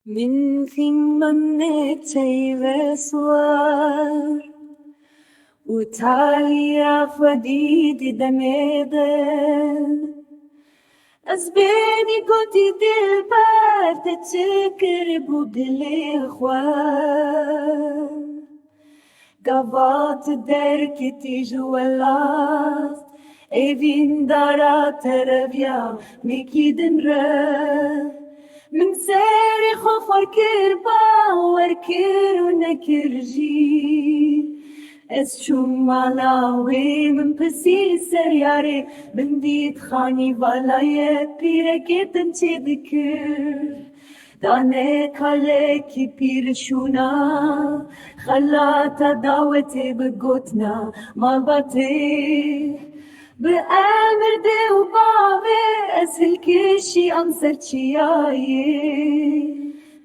Min منتي بسوار وتعالي فديد دميدن أزبيني قدي دلبار تتشكر بودلي خوان قبات دركتي جوالات evin dara terevya mekidin re من ساري خفر كربا وركر ونكرجي اس شوم مالاوي من بسي سرياري من ديت خاني بالاي بيركت انتي ذكر دانه كالي كي بيرشونا خلاتا دعوتي بقوتنا ما باتي بأمر دي وبابي أسهل كل شي أنصر شياي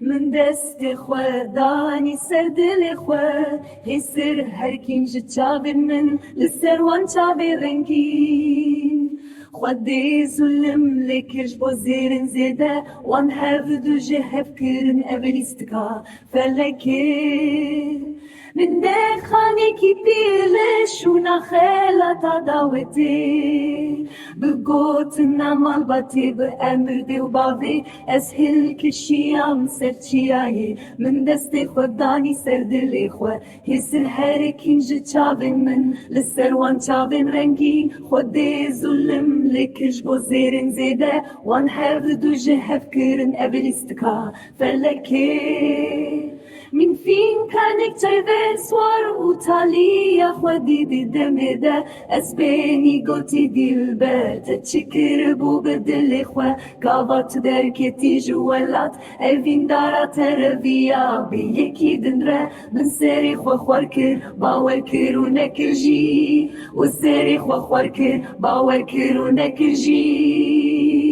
من دست خوا داني سرد الإخوة هسر هركين جتشابر من لسر وان شابر رنكين خودي ظلم لكرش بوزيرن زيدا وان هفدو جهف كرن أبريستكا فلكي من دك خاني كي بيلش ونخيلة دعوتي بقوتنا مالباتي بأمر دي وبابي أسهل كشي عم سرتشياي من دستي خداني سرد الإخوة هسر هاركين جتشابن من لسروان شابن رنجي خودي ظلم لكرش بوزيرن زيدا وان هفدو جهف كرن أبريستكا فلكي من فين كانك تايفي سوار وتاليا خودي دي دمدا اسباني قوتي دي البات تشكر بو بدل اخوة قابط دركتي جوالات ايفين دارا تربيا بيكي دنرا من ساري خواركر باوركر ونكرجي والساري خواركر باوركر ونكرجي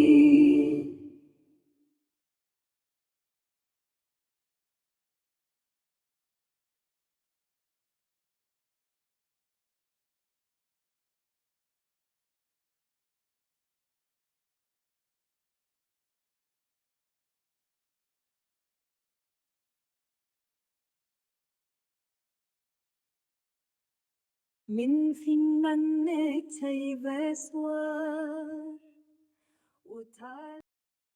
من فين منك تايبس وار